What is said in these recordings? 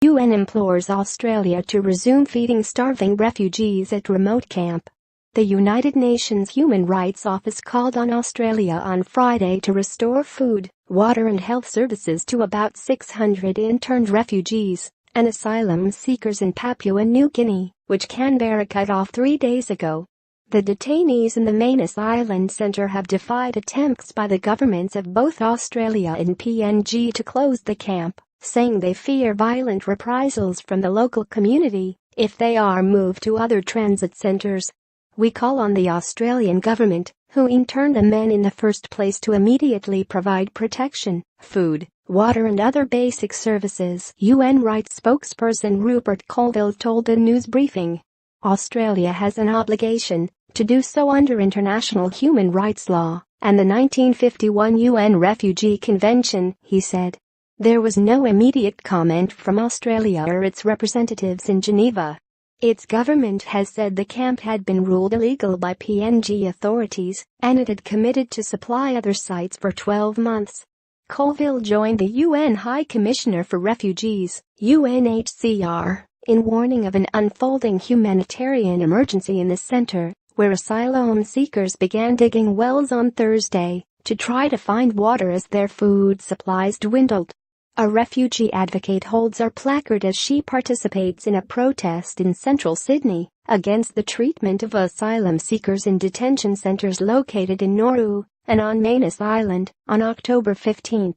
UN implores Australia to resume feeding starving refugees at remote camp. The United Nations Human Rights Office called on Australia on Friday to restore food, water and health services to about 600 interned refugees and asylum seekers in Papua New Guinea, which Canberra cut off 3 days ago. The detainees in the Manus Island Centre have defied attempts by the governments of both Australia and PNG to close the camp, saying they fear violent reprisals from the local community if they are moved to other transit centres. We call on the Australian government, who interned the men in the first place, to immediately provide protection, food, water and other basic services, UN rights spokesperson Rupert Colville told a news briefing. Australia has an obligation to do so under international human rights law and the 1951 UN Refugee Convention, he said. There was no immediate comment from Australia or its representatives in Geneva. Its government has said the camp had been ruled illegal by PNG authorities and it had committed to supply other sites for 12 months. Colville joined the UN High Commissioner for Refugees, UNHCR, in warning of an unfolding humanitarian emergency in the centre, where asylum seekers began digging wells on Thursday to try to find water as their food supplies dwindled. A refugee advocate holds her placard as she participates in a protest in central Sydney against the treatment of asylum seekers in detention centres located in Nauru and on Manus Island on October 15.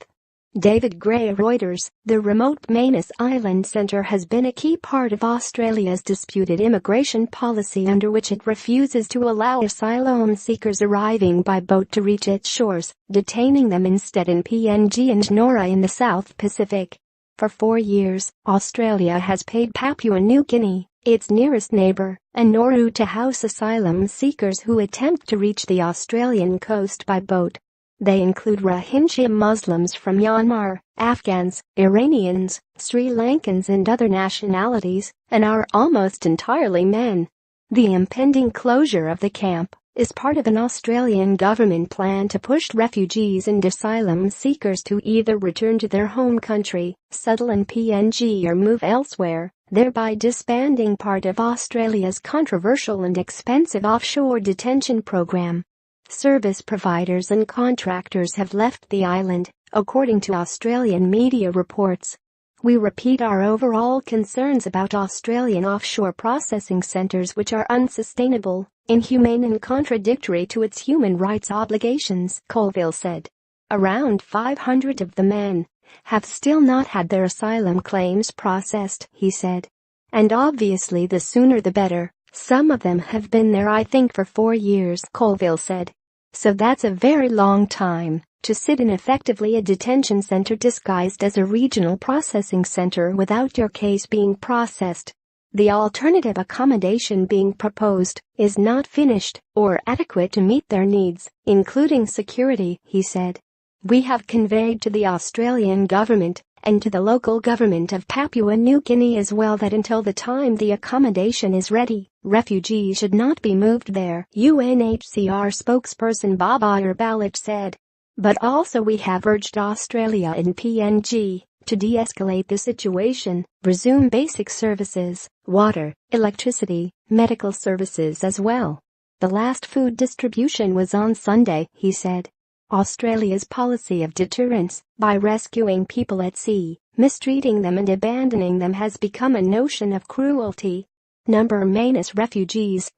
David Gray, Reuters. The remote Manus Island Centre has been a key part of Australia's disputed immigration policy, under which it refuses to allow asylum seekers arriving by boat to reach its shores, detaining them instead in PNG and Nauru in the South Pacific. For 4 years, Australia has paid Papua New Guinea, its nearest neighbour, and Nauru to house asylum seekers who attempt to reach the Australian coast by boat. They include Rohingya Muslims from Myanmar, Afghans, Iranians, Sri Lankans and other nationalities, and are almost entirely men. The impending closure of the camp is part of an Australian government plan to push refugees and asylum seekers to either return to their home country, settle in PNG or move elsewhere, thereby disbanding part of Australia's controversial and expensive offshore detention program. Service providers and contractors have left the island, according to Australian media reports. We repeat our overall concerns about Australian offshore processing centres, which are unsustainable, inhumane and contradictory to its human rights obligations, Colville said. Around 500 of the men have still not had their asylum claims processed, he said. And obviously the sooner the better. Some of them have been there, I think, for 4 years, Colville said. So that's a very long time to sit in effectively a detention center disguised as a regional processing center without your case being processed. The alternative accommodation being proposed is not finished or adequate to meet their needs, including security, he said. We have conveyed to the Australian government and to the local government of Papua New Guinea as well that until the time the accommodation is ready, refugees should not be moved there, UNHCR spokesperson Bob Ballard said. But also we have urged Australia and PNG to de-escalate the situation, resume basic services, water, electricity, medical services as well. The last food distribution was on Sunday, he said. Australia's policy of deterrence by rescuing people at sea, mistreating them and abandoning them has become a notion of cruelty. Manus refugees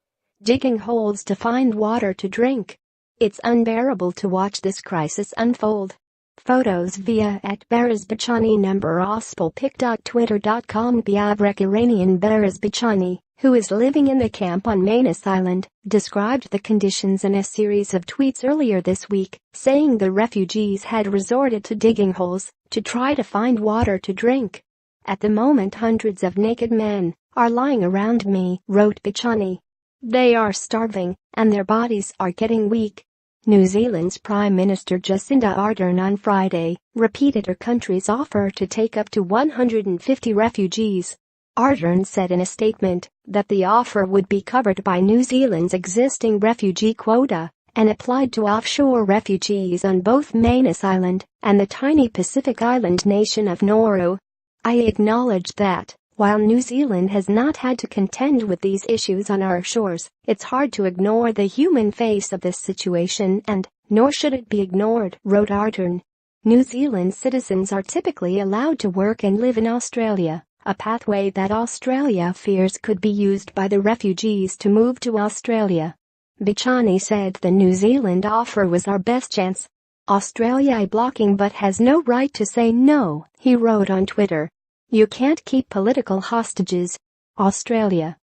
digging holes to find water to drink. It's unbearable to watch this crisis unfold. Photos via @Barazbachani @ospelpic.twitter.com. Biavrek Iranian Barazbachani, who is living in the camp on Manus Island, described the conditions in a series of tweets earlier this week, saying the refugees had resorted to digging holes to try to find water to drink. At the moment hundreds of naked men are lying around me, wrote Bachani. They are starving and their bodies are getting weak. New Zealand's Prime Minister Jacinda Ardern on Friday repeated her country's offer to take up to 150 refugees. Ardern said in a statement that the offer would be covered by New Zealand's existing refugee quota and applied to offshore refugees on both Manus Island and the tiny Pacific island nation of Nauru. I acknowledge that, while New Zealand has not had to contend with these issues on our shores, it's hard to ignore the human face of this situation and, nor should it be ignored, wrote Artern. New Zealand citizens are typically allowed to work and live in Australia, a pathway that Australia fears could be used by the refugees to move to Australia. Bichani said the New Zealand offer was our best chance. Australia is blocking but has no right to say no, he wrote on Twitter. You can't keep political hostages. Australia.